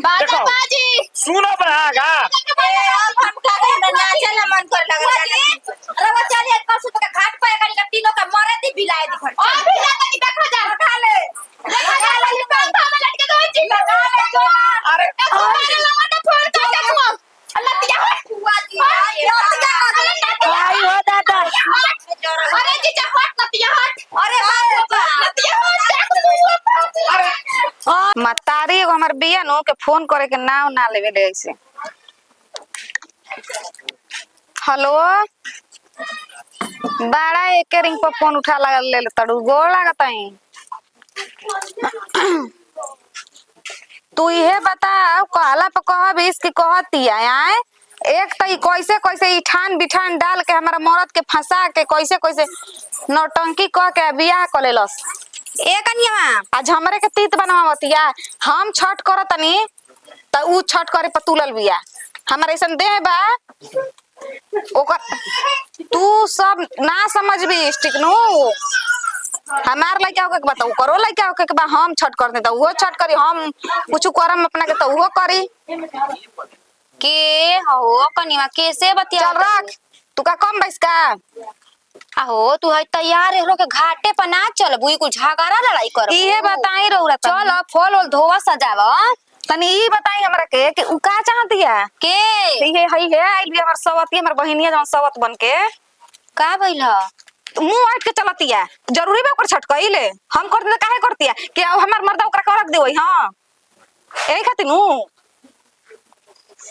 देखो बाजी सुनो बहागा अब हम का में नाचे ना मन कर लगल रवा चलिए परसों तक घाट पे गाड़ी का तीनों का मरे दी बिलाए दी खट अभी ना तनी देखो जा खा ले वाली पंखा में लटके दो जी लगा ले जो अरे तुम्हारे लगा तो फोन कर दे तू अल्लाह तिया हट हुआ जी आई हो दादा अरे जीजा हट नतिया हट अरे बाप नतिया हट अरे मतारी एगो हमर बिया नो के फोन करे के नाव ना लेवे दे ऐसे। हेलो बड़ा एक रिंग पर फोन उठा लगा ले तड़ू गोड़ लागत है। तू ये बता कहला पे कहब इसकी कहती आए एक तई कैसे कैसे ईठान बिठान डाल के हमारा मरद के फंसा के कैसे कैसे नौटंकी कह के बियाह कर लेलस। एक अनिया आज हमरे के तीत बनवावतिया हम छठ करतनी त उ छठ करे पर तुलल बिया हमारे ऐसन दे बा ओकर तू सब ना समझबी ठीक नु हमार लइका होके के बताऊ करो लइका होके के बा हम छठ करते त वो छठ करी हम कुछ करम अपना के त वो करी के हो कनिया कैसे बतिया चल रख तू का कम बैस का आहो तू है तैयार है के घाटे पर ना चल बुई को झगड़ा लड़ाई कर इहे बताई रौरा चल फल और धोवा सजाव तनी ई बताई हमरा के कि उ का चाहतिया के इहे हई है आइल भी हमर सवती हमर बहिनिया जवन सवत बन के का भइल मुंह हट के चलतिया जरूरी बा ओकर छठ कइले हम करते त काहे करतिया कि अब हमर मर्दा ओकरा के रख देवई हां एही खातिर नु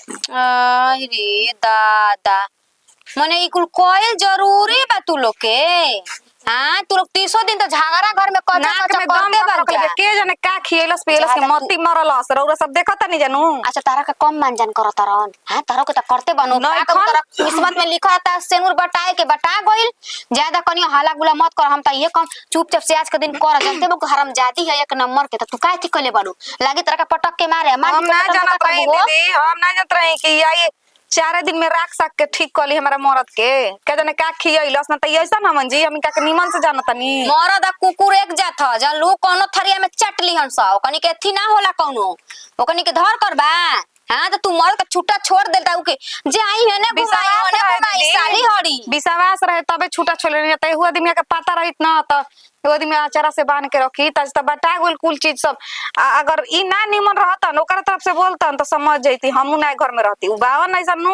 अरे दादा मने ई कुल कोयल जरूरी बा तू लोग के हां तू लोग 30 दिन तो झगड़ा घर में कदा नाक में दम करते रख ले के जाने का खियलस पियलस के मती मरलस रौरा सब देखत नहीं जानू। अच्छा तारा का कम मानजन करत रहन हां तारा के त करते बनो नहीं का तारा किस्मत में लिखा था सेनुर बटाए के बटा गइल ज्यादा कनिया हाला गुला मत कर हम त ये कम चुपचाप से आज के दिन कर जानते बो हरामजादी है एक नंबर के त तू काहे ठीक कले बाड़ू लागे तारा का पटक के मारे हम ना जानत रही दीदी हम ना जानत रही कि आई 4 दिन में राख सक के ठीक कली हमारा मरद के के जाने का खियलस ना त ऐसा ना मन जी हम का निमन से जानतनी मरद कुकुर एक जात ह जन लोग कोनो थरिया में चट लिहन सा ओकनी के थी ना होला कोनो ओकनी के धर करबा हां त तू मरद का छुट्टा छोड़ देता के जे आई है ने घुमाई होने घुमाई साली हड़ी विश्वास रहे तबे छुट्टा छोड़ नहीं त हुआ दिन के पता रहित ना त एगो दिन में आचारा से बांध के रखी त बटा गेल कुल चीज सब अगर ई ना निमन रहतन ओकर तरफ से बोलतन त समझ जैती हमहू ना घर में रहती उ बावन ऐसा नु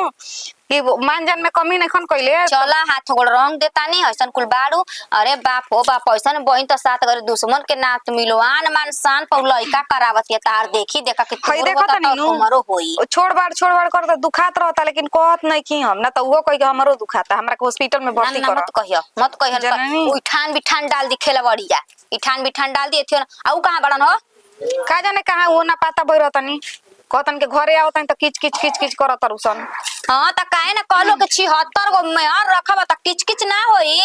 कि मानजन में कमी नखन कइले चला हाथ गोड़ रंग देता नहीं हसन कुल बाड़ू अरे बाप हो बाप ऐसन बहिन तो साथ अगर दुश्मन के नात मिलवान मान शान पर लइका करावत तार देखी देखा कि खई देखत नहीं हमरो होई छोड़ बाड़ कर त दुखात रहता लेकिन कहत नहीं कि हम ना त उहो कहि के हमरो दुखाता हमरा के हॉस्पिटल में भर्ती कर मत कहियो उठान बिठान डाल दी खेला बढ़िया इठान बिठान डाल दी एथियो आ उ कहां बड़न हो का जाने कहां वो ना पाता भइरतनी कहतन के घरे आवतन त किच किच किच किच करत रुसन हां त काहे ना कहलो के 76 गो मेहर रखब त किच किच ना होई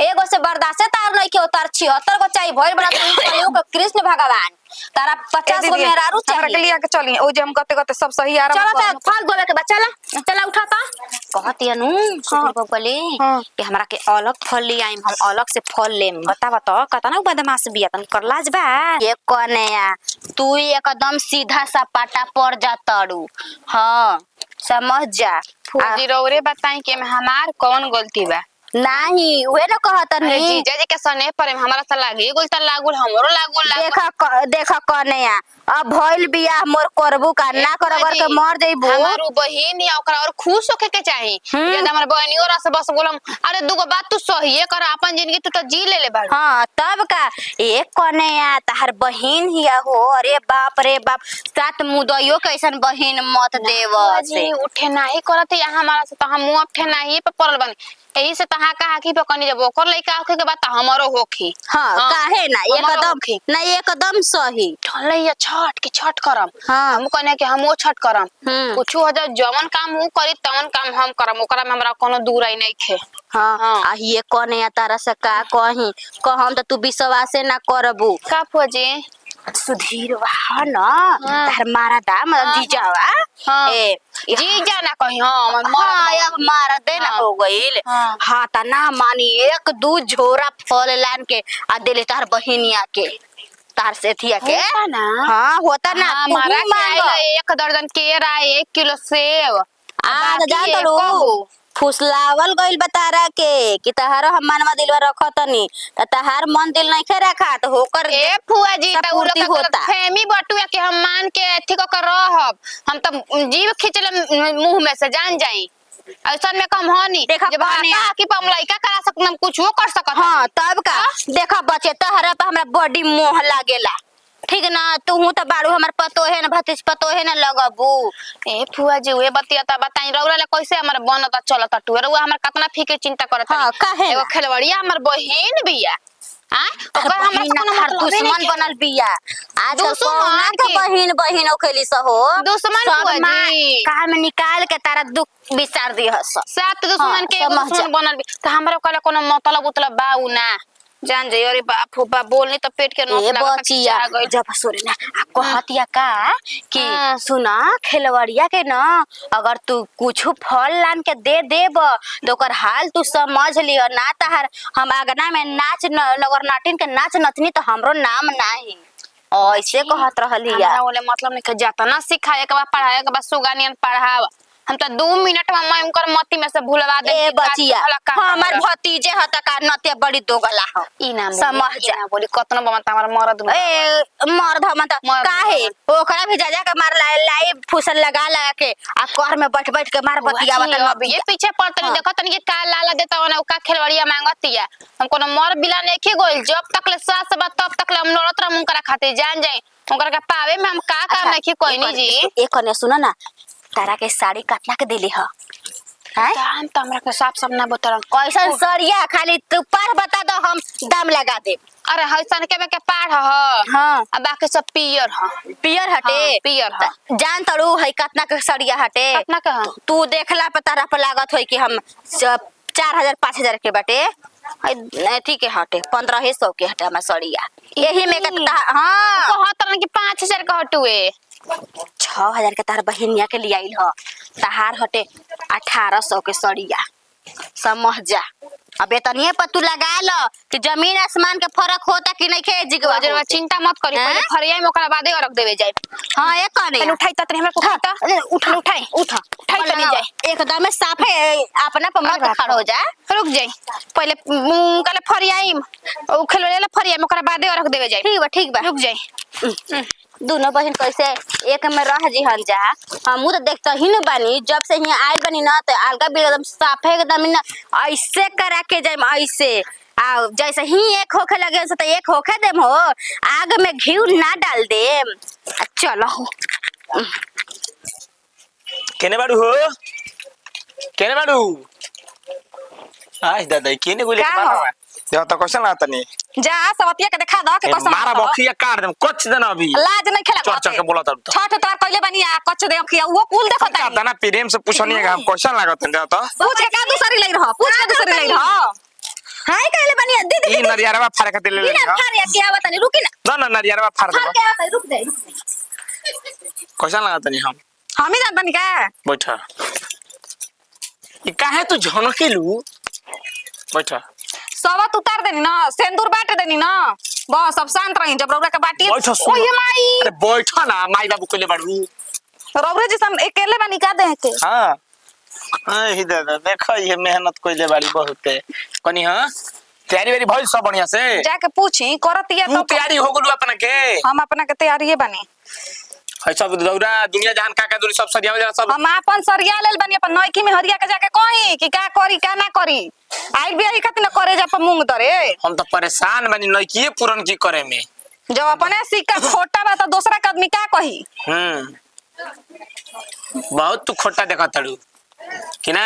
एगो से बर्दाश्त तार नहीं के उतार 76 गो चाहिए भइल बड़ा तू के कृष्ण भगवान तारा 50 गो मेहरारू चाहिए हमरा के लिया के चली ओ जे हम कते सब सही आ रहा चलो त फल गोवे के बा चला उठा त कहती नु सुधीर बबली कि हमरा के अलग फल ले आइम हम अलग से फल लेम बतावा त कतना बदमाश बिया तन कर लाज बा ये कोने या तू एकदम सीधा सपाटा पड़ जा तड़ू हां समझ जा फूजी रौरे बताई कि हमार कौन गलती बा नहीं वे न कहत नहीं जीजा जी के सने पर हमरा त लागी गुल त लागुल हमरो लागुल देखा कने या अब भइल बियाह मोर करबू का ना करबर के मर जइबू हमार बहिन या ओकरा और खुश होके के चाही जब हमर बहनियो रस बस बोलम अरे दुगो बात तू सही कर अपन जिंदगी तू त जी ले बाड़ हां तब का एक कने या तहर बहिन हिया हो अरे रे बाप सात मुदइयो कैसन बहिन मत देव से उठे नाही करत या हमारा से त हम मुंह उठे नाही पे पड़ल बन एही से तहा कहा कि पकनी जब ओकर लइका होखे के बात हमरो होखी हां काहे ना एकदम सही ठलैया छठ की छठ करम हाँ। हम कहने कि हमो छठ करम कुछ हो जा जवन काम हूं करी तवन काम हम करम ओकरा में हमरा कोनो दूर आई नहीं खे हां आ ये कोने या तारा से का कही कहम त तू विश्वास ना करबू का फौजी सुधीर वाह ना तार मारा दा मतलब जीजावा ए जीजा ना कही हां अब मारा दे ना हो गइल हां त ना मानी एक दू झोरा फल लान के आ देले तार बहिनिया के तार से थिया के होता ना? हाँ होता ना तू हमारा ही मांगो। 1 दर्जन केरा 1 किलो सेब आ बाकी जान एको तड़ू गो। फुसलावल गइल बतारा के कि तहारो हम मनवा दिलवा रखतनी त तहार मन दिल नहीं खे रखा तो होकर ए फुआ जी सब त उ पूर्ति लोग होता। फेमी बटुआ के हम मान के अथी क के रहब हम त जीव खींचले मुंह में से जान जाई ऐसा में कम होनी देखा जब कौन है? हाका कि हम लइका करा सकत हम कुछ कर सकत हाँ तब का देखा बचे तहरा पे हमरा बॉडी मोह लागेला ठीक ना तू हूं त बाड़ू हमर पतो है ना भतीज पतो है ना लगबू। ए फुआ जी वे बतिया त बताई रौरा ले कैसे हमर बनत चलत टुए रउआ हमर कितना फिके चिंता करत हाँ, काहे एगो ना? खेलवड़िया हमर बहिन बिया हां ओकर हमरा से कोनो मतलब दुश्मन बनल बिया आजकल दुश्मन कौना के के- बहिन बहिन ओखेली सहो दुश्मन सब बुआ माँ जी। कहा में निकाल के तारा दुख विचार दिहस। सात दुश्मन हाँ, के एगो समझ जा। दुश्मन बनल बी त हमरा कहले कोनो मतलब उतलब बा उ ना जान जाई अरे बाप हो बा बोलनी त पेट के नस ए लागत बचिया जब सुने ना कहतिया का कि हाँ। सुना खेलवड़िया के ना अगर तू कुछ फल लान के दे देब तो ओकर हाल तू समझ लियो ना तहार हम अगना में नाच नगर नाटिन के नाच नचनी तो हमरो नाम नाही ऐसे कहत रहलिया। हमरा बोले मतलब नहीं जाता ना सिखाए के बाद पढ़ाए के बाद सुगानियन पढ़ाव हम त 2 मिनट में मैं उनकर मती में से भूलवा दे ए बचिया हमर भतीजे ह त का नते बड़ी दोगला ह ई नाम समझ जा। बोली कतना बमता हमर मरद में ए मर्द हम त मर्द काहे ओकरा भी जा के मार लाई फुसल लगा लगा के आ कर में बैठ बैठ के मार बतियावत अब ये पीछे पड़त नहीं देखत नहीं कि का लाला देता ओने का खेलवड़िया मांगतिया हम कोनो मर बिला नहीं गोइल जब तक ले सास बा तब तक ले हम लड़त रह मुंह करा खाते जान जाए ओकरा के पावे में हम का काम नहीं कोई नहीं जी एक कने सुन ना तारा के साड़ी काटना के देली ह हैं दाम त हमरा के साफ साफ ना बतरन कैसन सड़िया खाली तू पार बता दो हम दाम लगा दे। अरे हइसन के में के पाड़ ह हाँ आ बाकी सब पियर ह पियर हटे हाँ, पियर ह जान तड़ू है कितना के सड़िया हटे कितना के ह तू देखला पे तारा पे लागत होई कि हम 4000 5000 के बाटे ठीक है हटे 1500 के हटे हमार सड़िया यही में के हाँ कहत कि 5000 का हटुए 6000 के तार बहिनिया के लिए आइल ह तहार हटे 1800 के सड़िया समझ जा। अब तनिए पर तू लगा लो कि जमीन आसमान के फर्क होता कि नहीं खे जिगवा जरा चिंता मत करी पहले फरिया में ओकरा बादे रख देवे जाए हाँ एक कने तने उठाई त हमरा को उठाता उठा उठाई उठाई तनी जाए एकदम में साफ है अपना पर मत खड़ हो जा रुक जाई पहले कले फरियाई ओ खेलले फरिया में ओकरा बादे रख देवे जाए ठीक बा रुक जाई दोनों बहन कैसे एक में रह जी हन जा हम तो देखता ही न बानी जब से यहाँ आयल बनी ना तो अलगा भी एकदम साफ है एकदम ना ऐसे करा के जाए ऐसे आ जैसे ही एक होखे लगे तो एक होखे देम हो आग में घी ना डाल देम चलो केने बाड़ू हो केने बाड़ू आज दादा केने गोले का हो? मारा या त कैसे ना तनी जा सवतिया के देखा दो के कसम मारा बखिया काट देम कुछ देना अभी लाज नहीं खेला चढ़ चढ़ के बोला तब तो छठ तार कइले बनी आ कच्च दे खिया वो कुल देखो का दाना प्रेम से पूछनी है हम क्वेश्चन लागत है तो पूछ के का दूसरी लई रह पूछ के दूसरी लई रह हाय कहले बनी दीदी ई नरियारवा फाड़ के ले ले बिना फारिया के आवत नहीं रुकी ना ना नरियारवा फाड़ दे फार के आवत रुक जाए क्वेश्चन लागत नहीं हम ही जानता नहीं का बैठा ई काहे तू झनकेलू बैठा सवत उतार देनी ना सिंदूर बांट देनी ना बस अब शांत रही जब रौरा के बाटी बैठा सुन ओए माई अरे बैठा ना माई बाबू के ले बाड़ू रौरा जी हम अकेले बनी का दे के हां ही दादा देखो ये मेहनत कोइले बाड़ी बहुत है कनी हां तैयारी वेरी भइल सब बढ़िया से जाके पूछी करतिया तू तो तैयारी हो गेलू अपना के हम अपना के तैयारी बनी है सब दौरा दुनिया जहान का दूरी सब सरिया में सब हम अपन सरिया लेल बनी अपन नौकी में हरिया के जाके कही कि का करी का ना करी आइल भी यही खातिर करे जा पर मूंग दरे हम तो परेशान बनी नइकिए पूरन की करे में जब अपने सिक्का खोटा बा तो दूसरा के आदमी का कही बहुत तू खोटा देखा तड़ू कि ना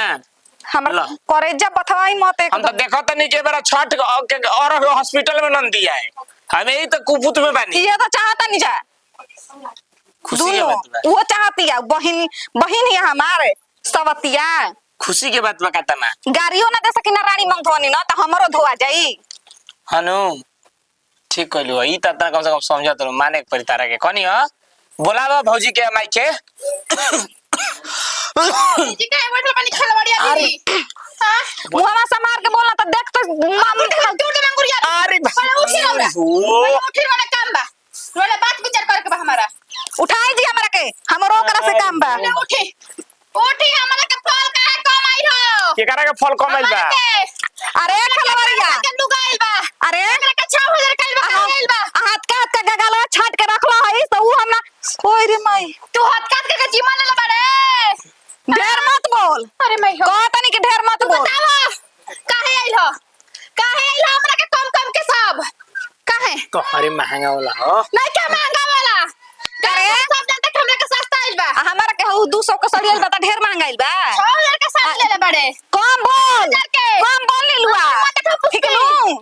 हम ला। करेजा बथवाई मत हम तो एकदम देखो तो नहीं के बेरा छठ और हॉस्पिटल में नन दिया है हमें ही तो कुपुत में बानी ये तो चाहता नहीं जा खुशी के दोनों बात बा वो चाहती है बहन बहन है हमारे सवतिया खुशी के बात बकाता ना गाड़ियों ना दे सकी ना रानी मंग धोनी ना तो हमरो धोआ जाई हनु ठीक कहलू ई त कम से कम समझ तो माने के पड़ी तारा के कनी ह बोलावा भौजी के माई के जी का बैठल बनी खेलवड़िया दीदी हां मुहवा समार के बोलना तो देख तो दूर दे मंगुरिया अरे पहले उठी रौरा ओ पहले उठी वाला काम बा रोले बात विचार करके बा हमारा उठाई जी हमरा के हमरो ओकरा से काम बा। ले उठी उठी हमरा के फल काहे कम आई हो केकरा के फल कमाइल बा? अरे खलवरिया के लुगाइल बा अरे हमरा के 6000 काइल बा काइल बा हाथ का गगल छाट के रखलो है तो ऊ हमरा ओए रे माई तू हाथ काट के जीवन ले बारे ढेर मत बोल। अरे मैं हो कह तनी के ढेर मत बोल। बताओ काहे आइल हो हमरा के कम के सब काहे तो अरे महंगा वाला हो नहीं क्या महंगा वाला अरे सब जानते कि हमरा के सस्ता आइल बा हमरा के 200 के सड़ियल बता ढेर महंगाइल बा। 6000 के साथ ले ले बड़े कम बोल 6000 के कम बोल ले लुआ ठीक नु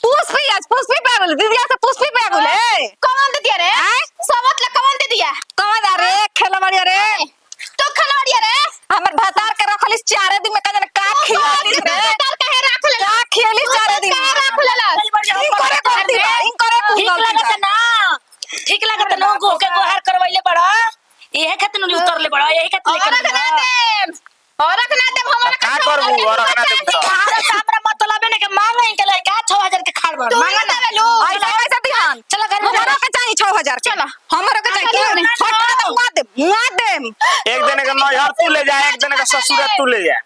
पुष्पी पे बोल दीदिया से पुष्पी पे बोले कौन दे दिया रे सबत ले कौन दे दिया कौन अरे खेलवरिया रे तो खलवाड़िया रे हमर भतार के रखलिस 4 दिन में का जन का खियालिस रे डर काहे राख ले का खियालिस 4 दिन काहे राख ले इन करे गलती बा इन करे कुछ ठीक गलती लागत बा। ना ठीक लागत ना गो के गोहार करवैले बड़ा इहे खातिर नु उतरले बड़ा यही खातिर और लेके रखना दे हमरा का करबू और रखना दे तो हमरा हमरा मतलब है ना कि मांगे के ले का 6000 के खाड़ बड़ मांगा ना ऐसा कैसे दिहान चलो घर में हमरो के चाहिए 6000 के चलो। हमरो के चाहिए फटका तो मुआ दे एक दिन के नैहर तू ले जा एक दिन के ससुर तू ले जा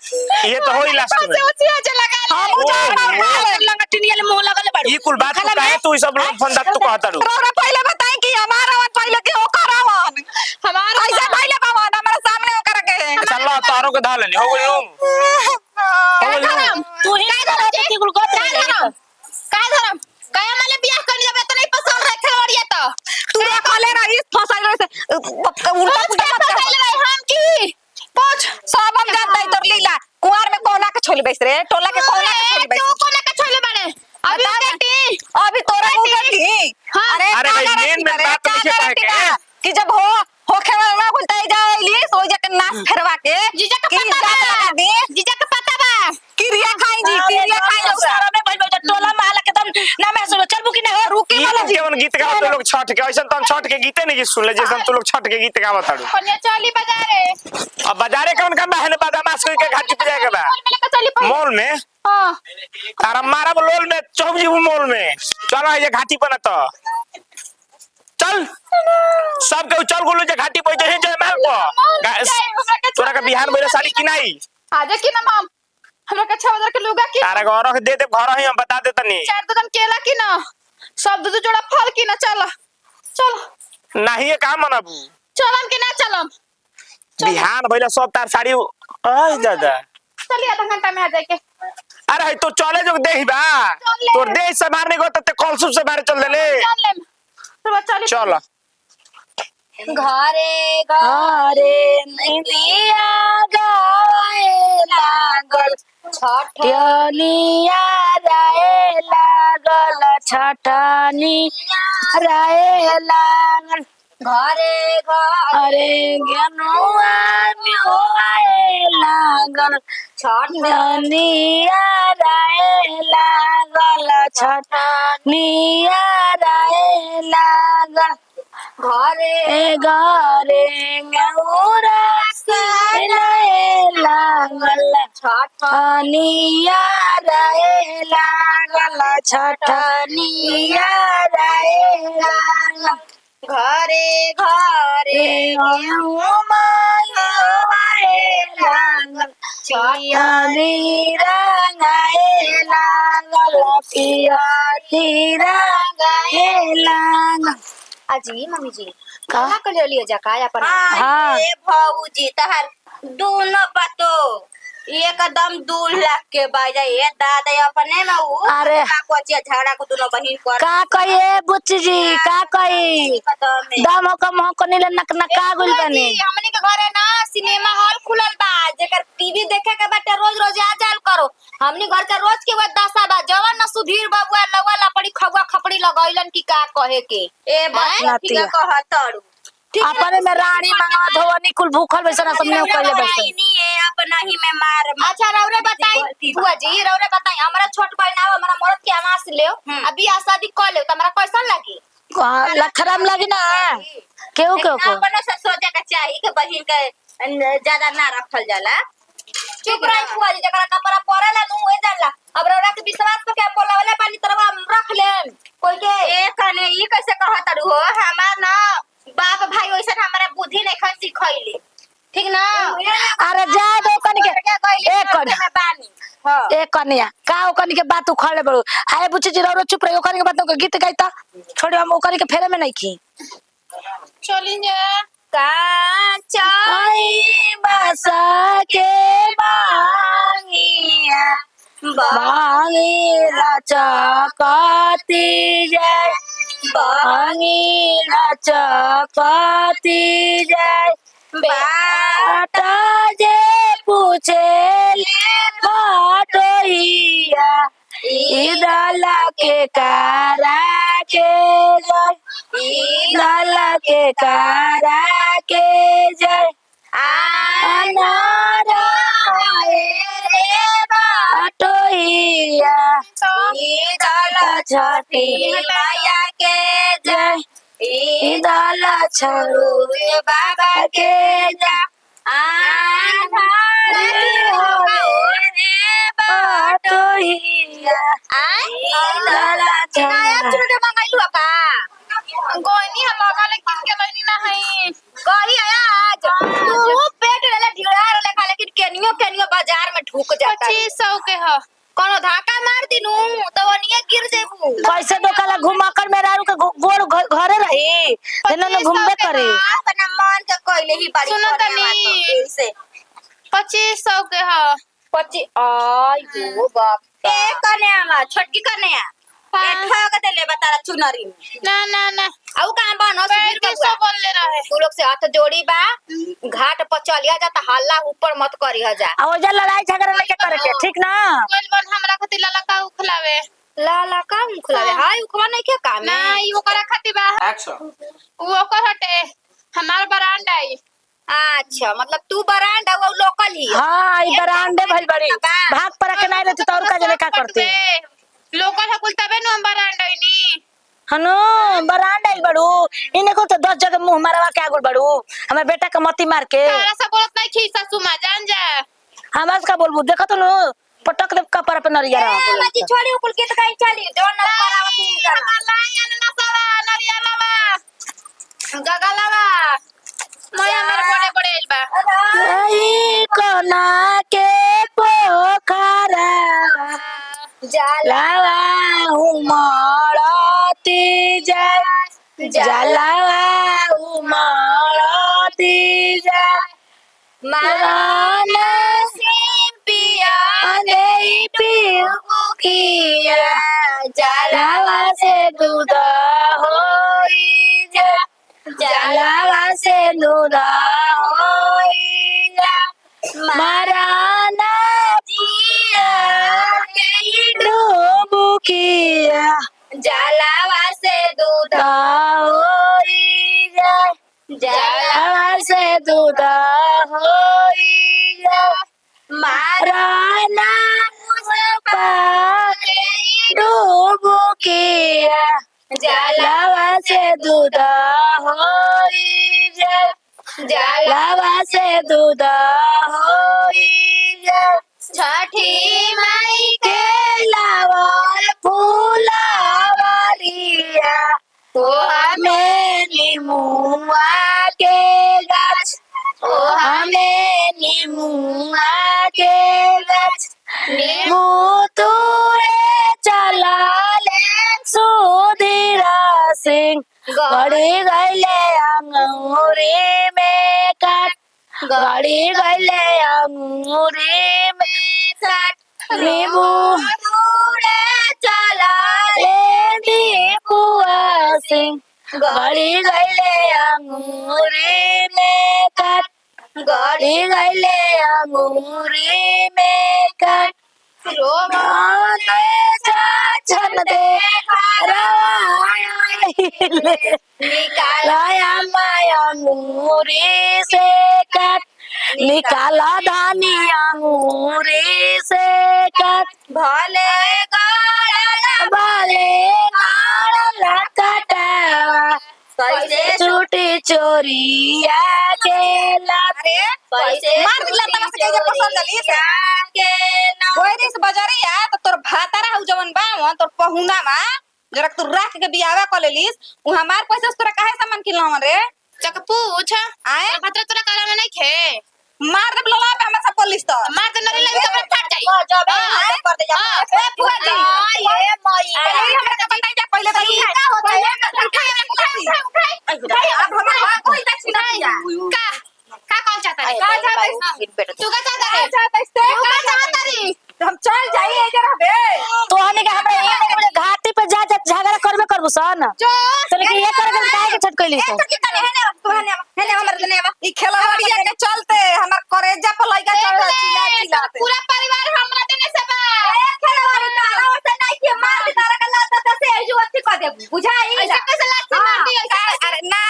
ये तो होई लास्ट में उसी आज लगा हम जा लंगटिनिया ले मुंह लगले बड़ ई कुल बात तू काहे तू ई सब लोग फोन तू कहता रू रोरा पहले बताई कि हमारा वन पहले के ओकर आवन हमारा ऐसा पहले बावन हमारे सामने ओकर के चल तारो के धाल हो गइल तू ही धरा देती गुल गोत का धरम काहे माले बियाह कर जब तो नहीं पसंद है खलवाड़िया तो तू रखले रही फसाइल से उल्टा पुल्टा मत कर हम की पूछ सब हम जानता है तोर लीला कुआर में कोना के छोल बेस रे टोला के कोना के छोल बेस तू कोना का छोले बड़े अभी बेटी अभी तोरा मुंह की हाँ। अरे भाई, मेन बात तो लिखे काहे के? कि जब होखे वाला बोलता जाइली सो जाके नाच फेरवा के जीजा का कि पता जात लगा बा दी जीजा का पता बा क्रिया खाई जी क्रिया खाई लोग सारा में बल बल टोला माला के दम ना मैं सुनो चल बुकी ना रुके ई वाला जी केवन गीत गावत लोग छठ के ऐसा तो छठ के गीते नहीं सुन ले जैसा तू लोग छठ के गीत गावत ताड़ू कन्या चली बाजारे अब बाजारे कौन काम बहन बदमाश कोई के घाटी पे जाएगा बा मॉल में लेकर चली पड़ी मॉल में हां तारा मारा लोल में चौबजी मॉल में चलो ये घाटी पर ना तो चल सब के चल गुलो जे घाटी पे जे जय महल को तोरा का बिहान मेरे साड़ी किनाई आजा की ना माम हमरा का 6000 के लुगा की तारा घर रख दे दे घर ही हम बता दे तनी 4 दर्जन केला की ना सब दो जोड़ा फल की ना चल चल नहीं ये काम मनबू चलम के ना चलम बिहान भइला सब तार साड़ी ओए दादा चलिए आधा घंटा में आ जाए के अरे तो चले जो देही बा चले। तोर देह से मारने को तते कलसुप से मारे चल देले चल लेम तो चली चल घरे घरे नैया गाए लागल छठनिया राए लागल छठनिया राए लागल घरे घरे गनुआ मिहोए लागल छठनिया राए लागल छठनिया राए लागल घरे घरे गौरा सिलाए लागल छठनिया राए लागल छठनिया राए लागल घरे घरे लागल छठनी रंगाए लागल पियरी रंगाए लागल अजी मम्मी जी कहाँ कर लियो जका अपन हाँ भौजी तहर दोनों पतो एकदम 2 लाख के बाजा ये दादा अपने में वो अरे। कोचिया झगड़ा को दोनों बहिन को का कहिए बुच्ची जी का कही दम को मोह को नीले नक नका गुल बनी हमनी के घरे ना सिनेमा हॉल खुलल बा जेकर टीवी देखे के बाटे रोज रोज आ जाल करो हमनी घर के रोज के बाद दशा बा जवन ना सुधीर बाबुआ लवा लपड़ी खगुआ खपड़ी लगैलन की का कहे के ए बात ठीक नातिया। कहतड़ू अपने में रानी मंगा धोनी कुल भूखल बैसना सबने कहले बैसे अपना ही में मार अच्छा रौरे बताई बुआ जी रौरे बताई हमरा छोट भाई ना हमरा मरद के आवास ले अभी आ शादी कर ले त हमरा कैसन लागी लखराम लगी ना केहू केहू को अपने से सोचे के चाहिए कि बहिन के ज्यादा ना रखल जाला चुप रही बुआ जी जकरा कपड़ा परेला नु होई जाला अब रौरा के विश्वास पे के बोलावले पानी तरवा रख लेम कोई के ए कने ई कैसे कहत बड़ू हो हमार ना बाप भाई वैसा हमारा बुद्धि नहीं खन सिखैले ठीक ना अरे जा दो कनी के एक कर में बानी हां एक कनिया का ओ कनी के बात उखड़े बड़ू आए बुच्ची जी रो चुप रही ओ कनी के बात को गीत गाइता छोड़ी हम ओ कनी के फेरे में नहीं खी चली जा काचा आई बसा के बांगिया बांगी लचकती जाए बांगी लचकती जाए बाटा जे पूछे बाटोइया इदला के कारा के जाए इदला के कारा के जाए अनारा रे बाटोइया इदला छठी मैया के जाए इदला छरू बाबा के जाए बाटोइया इदला छरू मंगाइलु का गोइनी हम लगाले किन के लइनी ना है कही आया आज तू पेट ले ढिड़ा ले खा लेकिन केनियो बाजार में ढुक जाता 2500 के ह कोनो धाका मार दिनु तो वनिए गिर जेबू कैसे दोकाला घुमा कर मेरा के गोड़ घरे रही देना न घूमबे करे अपना मन के कहले ही बाड़ी सुनो तनी। से 2500 के ह 25 आई हो बाप ए कने आमा छोटकी कने आ हाँ। ए ठग देले बतारा चुनरी में ना ना ना औ काम बनो से गिर के 2500 बोलले रहे तू लोग से हाथ जोड़ी बा घाट पर चलिया जा त हल्ला ऊपर मत करी जा आ ओजा लड़ाई झगड़ा नहीं करे के ठीक ना गोल बन हमरा खातिर लाला का उखलावे ला का मुखलावे हाय उखवा नहीं के काम ना ई ओकरा खातिर बा एक्शन वो ओकर हटे हमार बरांडा आई अच्छा मतलब तू बरांडा वो लोकल ही हां ई बरांडे भइल बड़ी भाग पर के नहीं रहती तो और का जने का करती लोकल हकुल तबे नु हम बरांडा आईनी हनो बरांडा आइल बड़ू इने को तो 10 जगह मुंह मारवा के आगुल बड़ू हमर बेटा के मती मार के तारा सब बोलत नहीं खी सासू मां जान जा हमार का बोलबू देखो तो नु पटक दे कपर पे नरिया रहा ए मजी छोड़ी उकुल के त कहीं चली जोन ना करावती लाई ना सारा नरिया लावा गगलावा मोया मेरे बड़े बड़े आइल बा आई कोना के पोखरा जलावा उमड़ती जाए जलावा उमड़ती जाए माना सिंपिया नहीं पिया जलावा से दूध होई जाए जलावा से दूध होई जाए मराना जिया डुबुकिया जलावा से दूध होई जाए जलावा से दूध होई जाए मराना डुबुकिया जलावा से दूध होई जाए जलावा से दूध होई जाए छठी माई के लावल फूलावरिया ओ हमें नीमुआ के गाछ ओ हमें नीमुआ के गाछ नीमू तुरे चला ले सुधीरा सिंह गड़ी गईले अंगूरी में काट गड़ी गईले अंगूरी में काट नींबू तुरे चला ले दीपुआ सिंह गड़ी गईले अंगूरी में काट गड़ी गईले अंगूरी में काट छन दे निकाला माया अंगूरी से काट निकाला धानी अंगूरी से काट भले भले कटावा कैसे छूटी चोरिया के लाते पैसे मार दिला तला से के पसंद ली के गोइरी से बाजारे या तो तोर भातारा हउ जवन बा तोर पहुना मा जरा तू रख के बियावा कर लेलिस उ हमार पैसा से तोरा काहे सामान किनल रे चक पूछ आए भद्र तोरा काला में नहीं खे मार दे लोला पे हमरा सब पुलिस तो मार के नली लगी तो फट जाई जब हां कर दे जा ए फुआ जी ये मई अरे हमरा के बताई जा पहले तो का होता है उठाई अब हमारा कोई तक सुना दिया का कौन चाहता रे का चाहता तू का चाहता रे चाहता तू का चाहता रे हम चल जाई ए जरा बे तो हने के हमरा ये घाटी पे जा झगड़ा करबे करबो सन जो चल के ये करे काहे के छटकैली ए तो कितना है ने हमर देने ई खेलवाड़िया के चलते हमर करेजा पर लइका चढ़ चिल्ला पूरा परिवार हमरा देने से बा ए खेलवाड़ी तारा से नहीं के मार दे तारा का लात से ए जो अच्छी कर दे बुझाई ऐसे कैसे लात से मार दी ऐसे अरे ना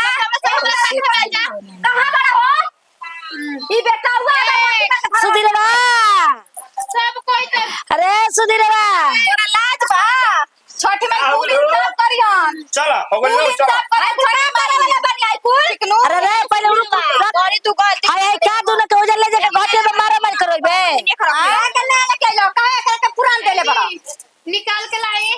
कहां बड़ा हो ई बेटा हुआ सुधीरवा सब कोई तो अरे सुधीरवा तोरा लाज बा छठ में कुल इंसाफ करियन चल हो गइल कुल चल इंसाफ करे छोटा मारे वाला बनी आई कुल ठीक नो अरे रे पहले रुक गाड़ी तू गलती हाय हाय का तू न के उजल ले जाके घाटी में मारा मार करबे आ गन्ना के लो काहे करके पुरान देले बड़ा निकाल के लाई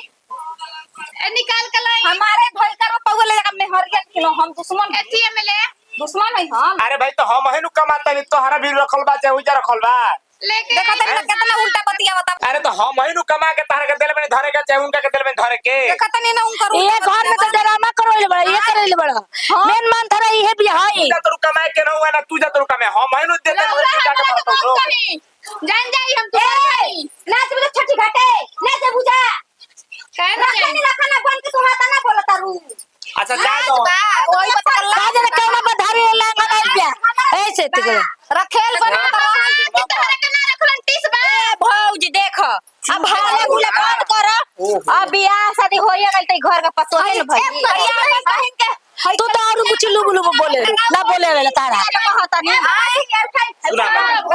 निकाल के लाई हमारे भई करो पगल ले में हरिया किलो हम दुश्मन एटीएम में ले दुश्मन है हम अरे भाई तो हम हेनु कमाता नहीं तोहरा भी रखल बा चाहे उजा रखल बा लेके देखा तनी कितना उल्टा बतिया बता अरे तो हम हेनु कमा के तार के देले में धरे के चाहे उनका के देले में धरे के देखा तनी ना उनका ये घर में तो ड्रामा करवले बड़ा ये करले बड़ा मेन मान थरा ये भी है तू जा तो कमाए के न हुआ ना तू जा तो कमाए हम हेनु देते लौड़ा जा के हमरा के बताओ बात करी जान जाई हम तुम्हारी नाच बुझा छठी घाटे ले दे बुझा कह ना जाई रखनी रखना बन के तुम आता ना बोलता रू अच्छा जा दो ओई बता राजा ने कहना बधारी लांगा नहीं पिया ऐसे तिगड़े रखेल बना कि तोहरा के ना रखलन 30 बा भौजी देख अब भाले गुला बंद कर अब बियाह शादी होइए गइल त घर का पतो है न भई बहन के तू तो और कुछ लुब लुब बोले ना बोले वाला तारा कहता नहीं आई यार सुना अब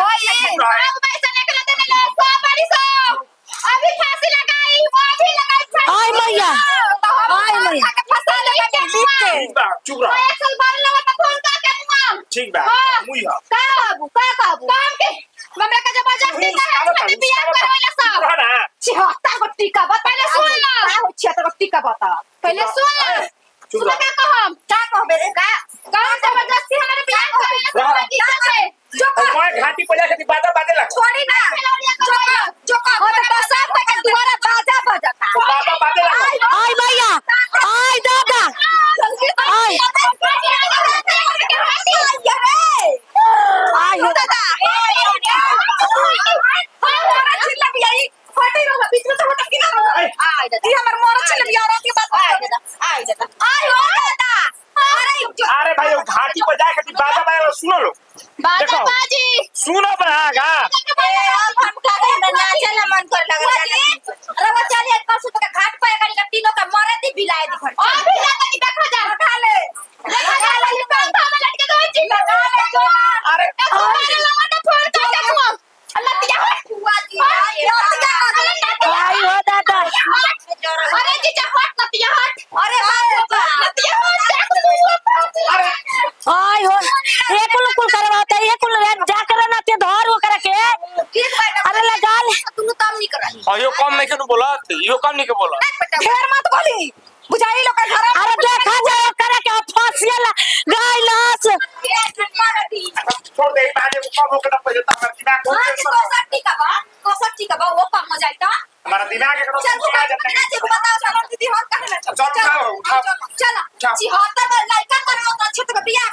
पैसा निकला देने लो 100 बारी 100 अभी फांसी लगाई वो भी लगाई आय मैया आय मैया के फंसा ले के बीच के ठीक बा चुप रह 1 साल बार लगा तो फोन का के मुआ ठीक बा मुई ह का बाबू काम के हमरा का जबरदस्ती का है मैंने बियाह करवाइला सब रह ना 76 को टीका बता पहले सुन लो। का हो 76 को टीका बता पहले सुन ले चुप सुन रह के कहम का कहबे रे का कौन जबरदस्ती हमारे बियाह करवाइला सब की से जो और मैं घाटी पे जाके बाजा बाजे लग छोड़ी ना जो का हो तो सब के दुआरा बाजा बजता तो बाजा बाजे लग आय मैया आय दादा आय आय हो दादा अरे भाई वो घाटी पे जाके बाजा बाजे लग सुनो लो बाजा देखो। बाजी सुनो बहागा घाट पे तीनों का मरे थी बिलाए दिखा और भी जाता नहीं देखो जा देखो जा वाली पंखा में लटके दो चिल्ला अरे तुम्हारे लगा तो फोन कर दे तुम अल्लाह तिया आय हो दादा अरे जीजा हट नतिया हट अरे नतिया हट अरे आय हो ये कुल करवाता है ये कुल जा कर ना ते धर वो करे के अरे लगा ले तू काम नहीं कर रही और यो कम नहीं के बोला यो कम नहीं के बोला ढेर मत बोली बुझाई लोग घर अरे देखा जाए करे के फसियल गाय लाश छोड़ दे बाजे को कम होकर पैसा तक दिमाग वो कम हो जाएगा हमारा दिमाग एकदम चल वो आ जाता है बताओ बताओ चलो दीदी हम कहे ना चल, चल, चलो 76 का लड़का करो तो अच्छे तो बियाह